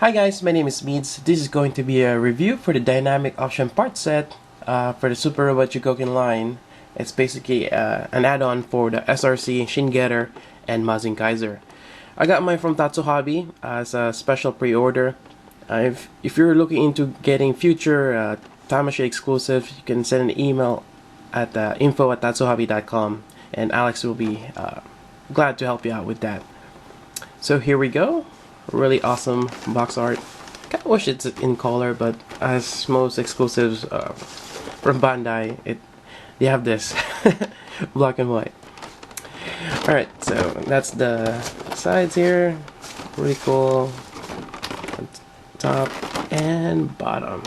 Hi guys, my name is Meads. This is going to be a review for the dynamic auction part set for the Super Robot Jugoken line. It's basically an add-on for the SRC, Shin-Getter, and Mazinkaiser. I got mine from Tatsu Hobby as a special pre-order. If you're looking into getting future Time Machine exclusives, you can send an email at info@tatsuhobby.com and Alex will be glad to help you out with that. So here we go. Really awesome box art. Kinda wish it's in color, but as most exclusives from Bandai, they have this black and white. Alright, so that's the sides here. Really cool. Top and bottom.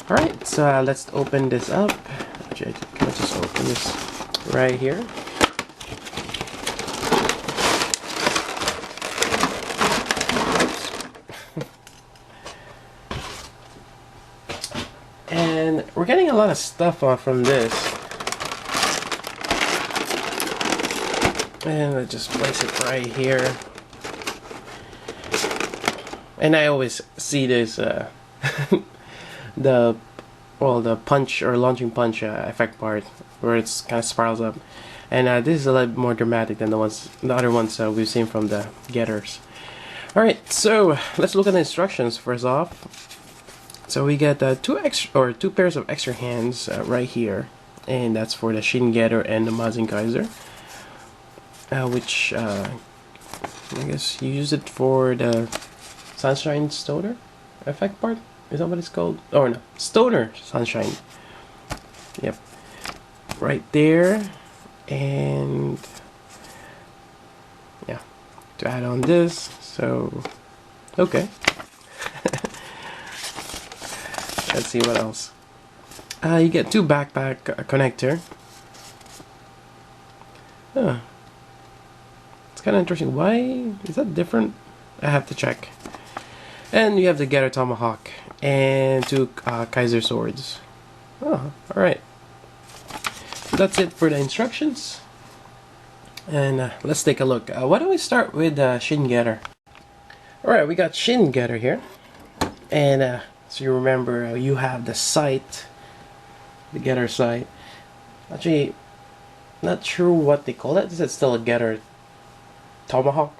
Alright, so let's open this up. Actually, I can just open this right here. And we're getting a lot of stuff off from this. And I just place it right here. And I always see this the punch or launching punch effect part where it's kind of spirals up. And this is a little more dramatic than the other ones we've seen from the getters. Alright, so let's look at the instructions first off. So we get two pairs of extra hands right here, and that's for the Shin-Getter and the Mazinkaiser, which I guess you use it for the Sunshine Stoner effect part. Is that what it's called? Oh no, Stoner Sunshine. Yep, right there, and yeah, to add on this. So okay. Let's see what else. You get two backpack connector. Huh. It's kind of interesting. Why is that different? I have to check. And you have the Getter Tomahawk and two Kaiser swords. Oh, alright. So that's it for the instructions. And let's take a look. Why don't we start with Shin-Getter? Alright, we got Shin-Getter here. And so you remember, you have the sight, the Getter sight. Actually, not sure what they call it. Is it still a Getter Tomahawk?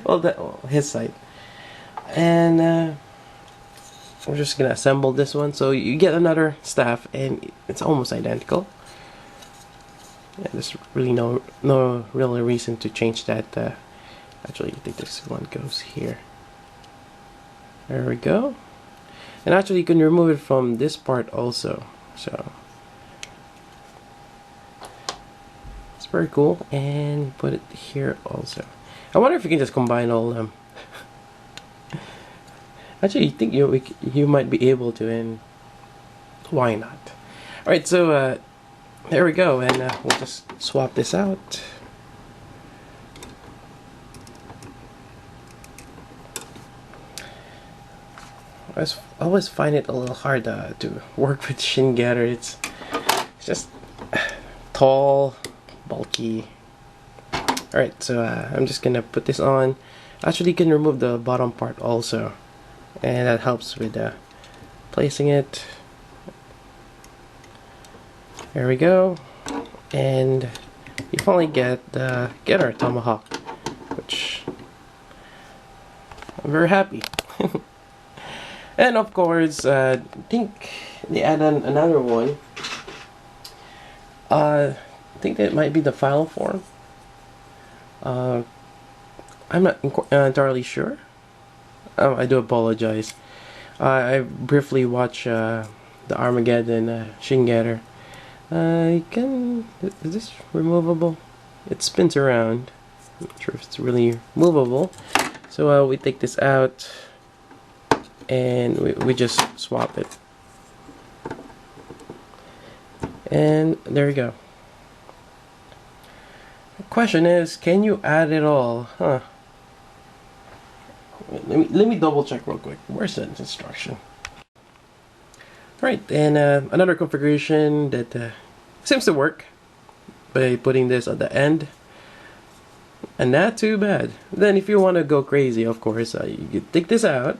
well, his sight. And we're just gonna assemble this one. So you get another staff, and it's almost identical. Yeah, there's really no real reason to change that. Actually, I think this one goes here. There we go. And actually you can remove it from this part also, so it's very cool. And put it here also. I wonder if you can just combine all of them. Actually, I think you might be able to, and why not? Alright, so there we go, and we'll just swap this out. I always find it a little hard to work with Shin-Getter. It's just tall, bulky. Alright, so I'm just gonna put this on. Actually, you can remove the bottom part also, and that helps with placing it. There we go, and you finally get the Getter Tomahawk, which I'm very happy. And of course, I think they added another one. I think that might be the final form. I'm not entirely sure. I do apologize. I briefly watched the Armageddon Shin-Getter. Is this removable? It spins around. I'm not sure if it's really movable. So we take this out. And we just swap it, and there we go. The question is, can you add it all? Huh? Let me double check real quick. Where's the instruction? Right, and another configuration that seems to work by putting this at the end. and not too bad. Then if you want to go crazy, of course, you could take this out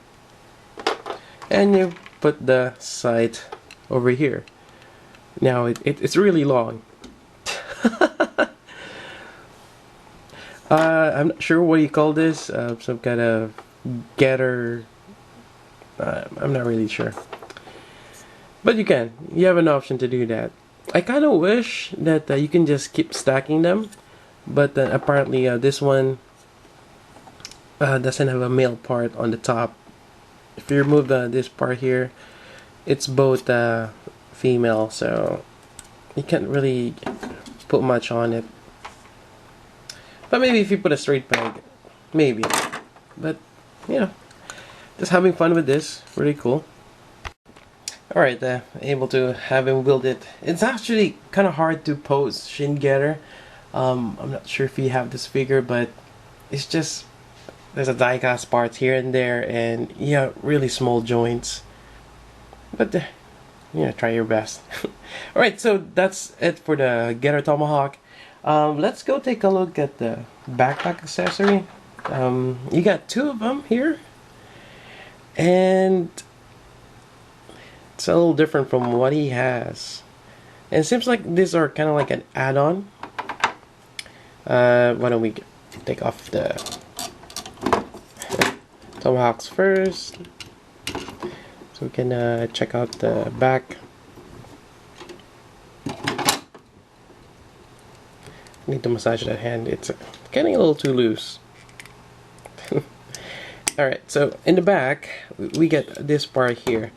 and you put the sight over here. Now it's really long. I'm not sure what you call this, some kind of getter. I'm not really sure. But you have an option to do that. I kind of wish that you can just keep stacking them, but apparently this one doesn't have a male part on the top. If you remove this part here, it's both female, so you can't really put much on it. But maybe if you put a straight peg, maybe. But yeah, just having fun with this, really cool. Alright, able to have him build it. It's actually kind of hard to pose shin getter. I'm not sure if you have this figure, but it's just there's a die cast parts here and there, and yeah, really small joints. But yeah, try your best. Alright, so that's it for the Getter Tomahawk. Let's go take a look at the backpack accessory. You got two of them here, and it's a little different from what he has. And it seems like these are kind of like an add-on. Why don't we take off the tomahawks first, so we can check out the back. I need to massage that hand. It's getting a little too loose. Alright, so in the back we get this part here.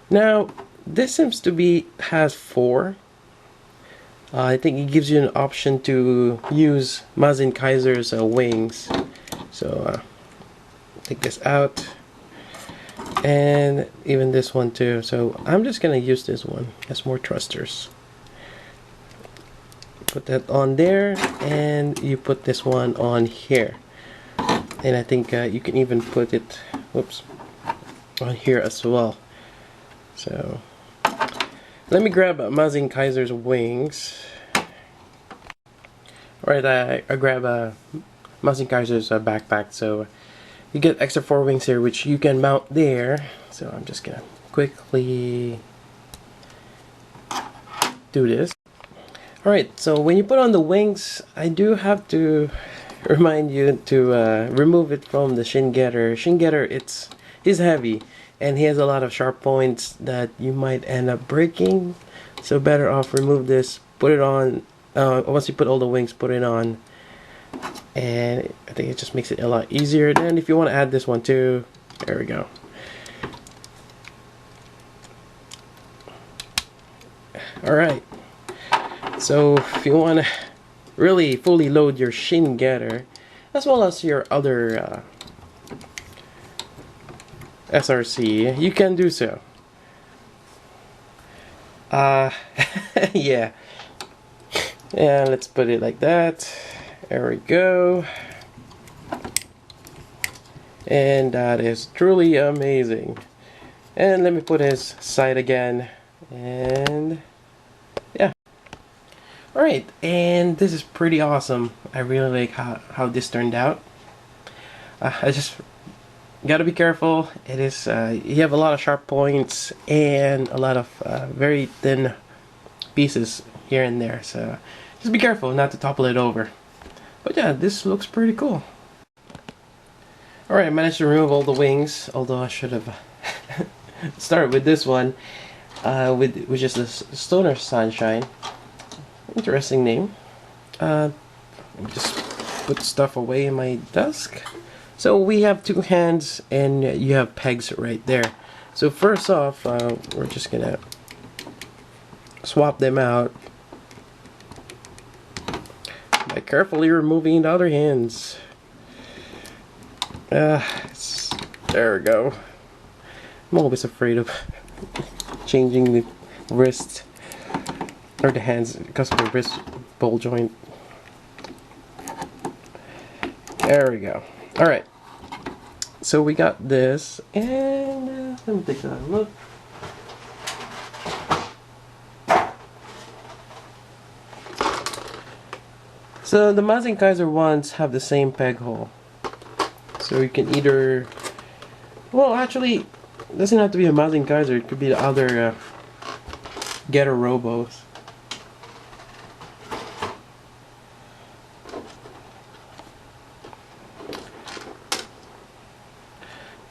Now this seems to be has 4. I think it gives you an option to use Mazinkaiser's wings. So take this out, and even this one too. So I'm just gonna use this one as more thrusters. Put that on there, and you put this one on here. And I think you can even put it, whoops, on here as well. So let me grab Mazinkaiser's wings. Alright, I grab Mazinkaiser's backpack. So you get extra 4 wings here, which you can mount there. So I'm just gonna quickly do this. Alright, so when you put on the wings, I do have to remind you to remove it from the shin getter. Shin getter, he's heavy, and he has a lot of sharp points that you might end up breaking. So better off remove this, put it on. Once you put all the wings, put it on, and I think it just makes it a lot easier. Then if you want to add this one too, there we go. Alright, so if you want to really fully load your shin getter, as well as your other SRC, you can do so. Yeah, let's put it like that. There we go. And that is truly amazing. And let me put his side again, and yeah. Alright, and this is pretty awesome. I really like how this turned out. I just gotta be careful. It is you have a lot of sharp points and a lot of very thin pieces here and there, so just be careful not to topple it over. But yeah, this looks pretty cool. Alright, I managed to remove all the wings, although I should have started with this one, which is the Stoner Sunshine. Interesting name. Let me just put stuff away in my desk. So we have 2 hands, and you have pegs right there. So first off, we're just gonna swap them out by carefully removing the other hands. There we go. I'm always afraid of changing the wrist or the hands because of the wrist ball joint. There we go. Alright, so we got this, and let me take a look. So the Mazinkaiser ones have the same peg hole. So you can either, well, actually, it doesn't have to be a Mazinkaiser. It could be the other Getter Robos.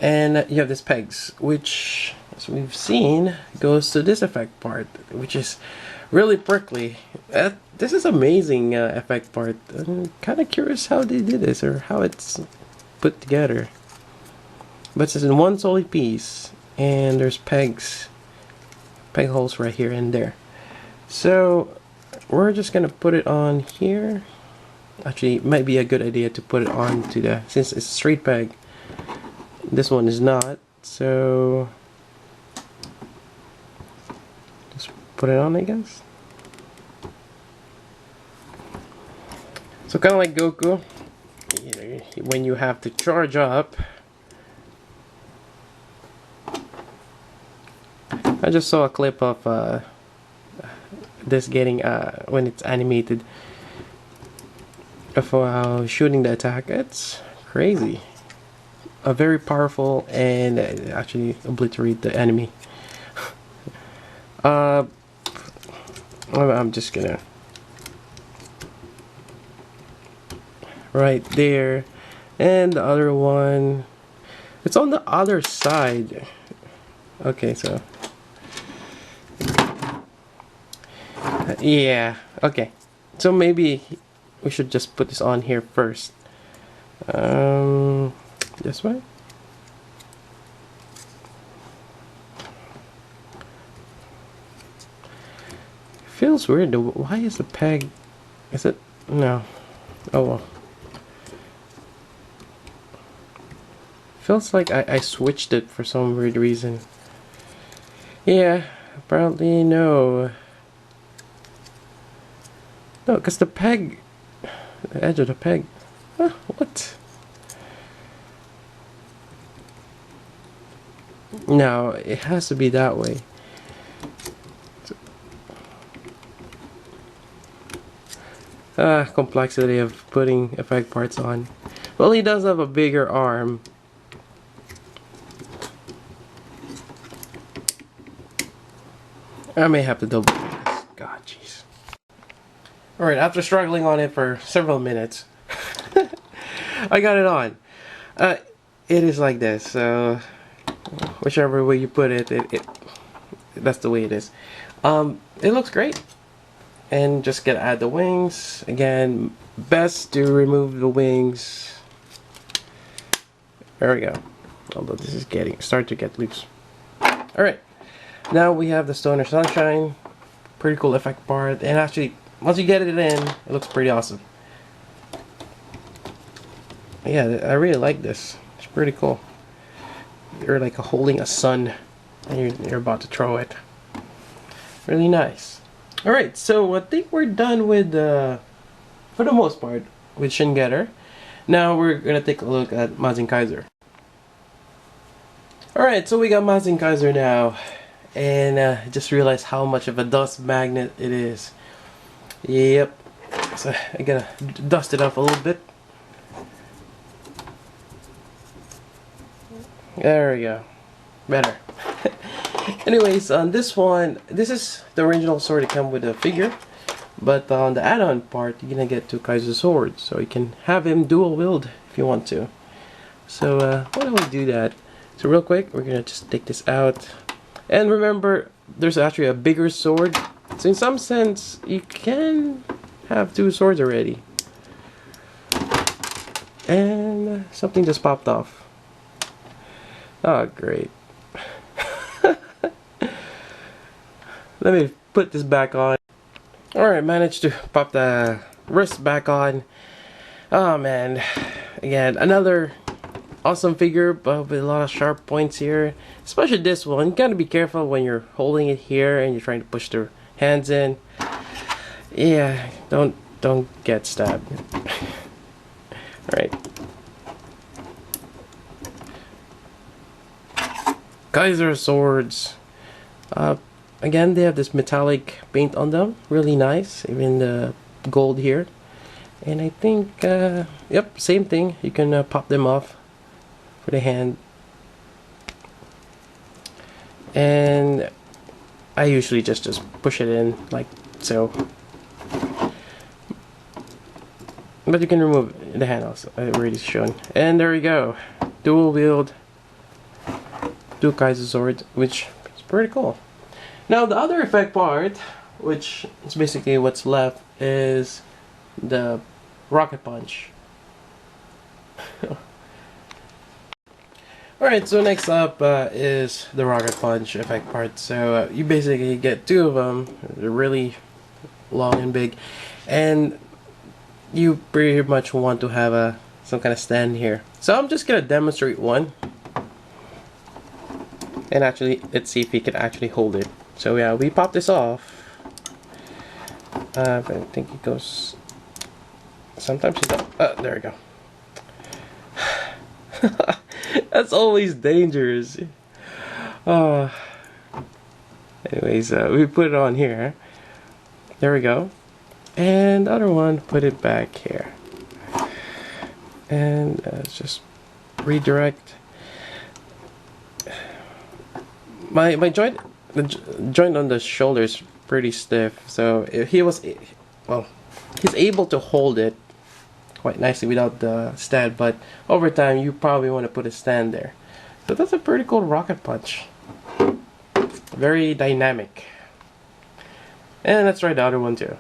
And you have these pegs, which, as we've seen, goes to this effect part, which is really prickly. This is amazing effect part. I'm kind of curious how they did this, or how it's put together. But it's in one solid piece, and there's peg holes right here and there. So we're just gonna put it on here. Actually, it might be a good idea to put it on to the, since it's a straight peg. This one is not, so just put it on, I guess. So kind of like Goku, when you have to charge up. I just saw a clip of this getting when it's animated of shooting the attack. It's crazy. Very powerful, and actually obliterate the enemy. I'm just gonna right there, and the other one, it's on the other side. Okay, so yeah, okay, so maybe we should just put this on here first. This way. Feels weird though. Why is the peg? Is it? No. Oh well. Feels like I switched it for some weird reason. Yeah, apparently no. No, because the peg, the edge of the peg. Huh, what? No, it has to be that way. Complexity of putting effect parts on. Well, he does have a bigger arm. I may have to double check this. God, jeez. Alright, after struggling on it for several minutes, I got it on. It is like this, so whichever way you put it, that's the way it is. It looks great. And just gonna add the wings. Again, best to remove the wings. There we go. Although this is starting to get loose. Alright. Now we have the Stoner Sunshine. Pretty cool effect part. And actually, once you get it in, it looks pretty awesome. Yeah, I really like this. It's pretty cool. You're like holding a sun and you're about to throw it. Really nice. Alright, so I think we're done with, for the most part, with Shin Getter. Now we're gonna take a look at Mazinkaiser. Alright, so we got Mazinkaiser now. And I just realized how much of a dust magnet it is. Yep. So I gotta dust it up a little bit. There we go. Better. Anyways, on this one, this is the original sword that comes with the figure. But on the add-on part, you're gonna get 2 Kaiser swords. So you can have him dual wield if you want to. So why don't we do that? So real quick, we're gonna just take this out. And remember, there's actually a bigger sword. So in some sense, you can have 2 swords already. And something just popped off. Oh, great. Let me put this back on. Alright, managed to pop the wrist back on. Oh man. Again, another awesome figure, but with a lot of sharp points here. Especially this one. You gotta be careful when you're holding it here and you're trying to push the hands in. Yeah, don't get stabbed. Alright. Kaiser swords. Again, they have this metallic paint on them. Really nice. Even the gold here. And I think, yep, same thing. You can pop them off for the hand. And I usually just push it in like so. But you can remove the handles, I've already shown. And there we go. Dual wield Kaiser sword, which is pretty cool. Now the other effect part, which is basically what's left, is the rocket punch. Alright, so next up is the rocket punch effect part. So you basically get two of them. They're really long and big, and you pretty much want to have some kind of stand here. So I'm just gonna demonstrate one, and actually let's see if we can actually hold it. So yeah, we pop this off. I think it goes. Sometimes it does. There we go. That's always dangerous. Anyways, we put it on here. There we go. And the other one, put it back here. And let's just redirect. My joint, the joint on the shoulder is pretty stiff, so he was, well, he's able to hold it quite nicely without the stand, but over time you probably want to put a stand there. So that's a pretty cool rocket punch. Very dynamic. And let's try the other one too.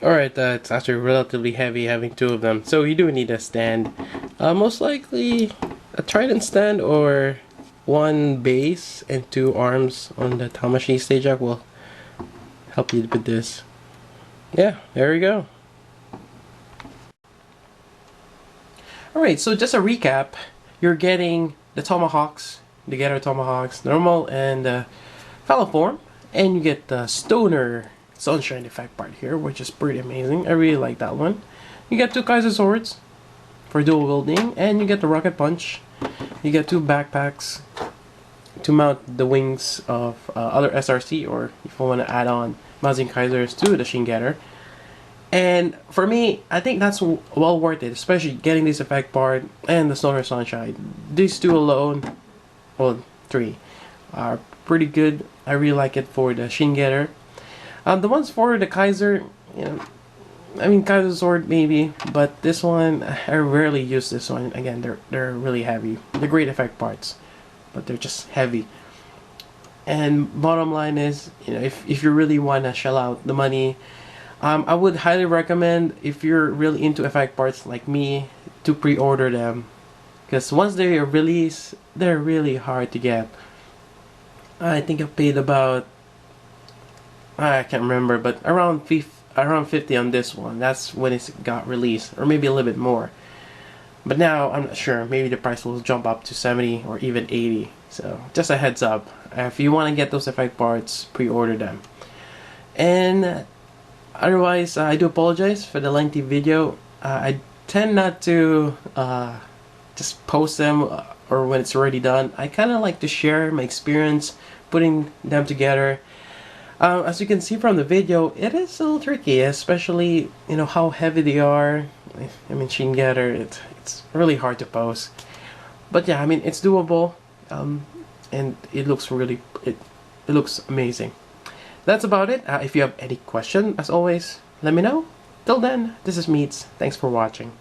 Alright, it's actually relatively heavy having two of them, so you do need a stand. Most likely a trident stand or one base and two arms on the Tamashii stage jack will help you with this. Yeah, there we go. Alright, so just a recap, you're getting the tomahawks, the Getter tomahawks, normal and fallow form, and you get the stoner sunshine effect part here, which is pretty amazing. I really like that one. You get two Kaiser swords for dual wielding, and you get the rocket punch. You get two backpacks to mount the wings of other SRC, or if you want to add on Mazinkaisers to the Shingetter. And for me, I think that's well worth it, especially getting this effect part and the Stoner Sunshine. These two alone, well, three, are pretty good. I really like it for the Shingetter. The ones for the Kaiser, you know, I mean Kaiser Sword maybe, but this one, I rarely use this one. Again, they're really heavy. They're great effect parts, but they're just heavy. And bottom line is, you know, if you really want to shell out the money, I would highly recommend, if you're really into effect parts like me, to pre-order them, because once they are released, they're really hard to get. I think I paid about, I can't remember, but around 50 on this one. That's when it got released, or maybe a little bit more. But now I'm not sure. Maybe the price will jump up to 70 or even 80. So just a heads up. If you want to get those effect parts, pre-order them. And otherwise, I do apologize for the lengthy video. I tend not to just post them or when it's already done. I kind of like to share my experience putting them together. As you can see from the video, it is a little tricky, especially, you know, how heavy they are. I mean, Shingetter, it's really hard to pose. But yeah, I mean, it's doable, and it looks really, it looks amazing. That's about it. If you have any question, as always, let me know. Till then, this is Meats. Thanks for watching.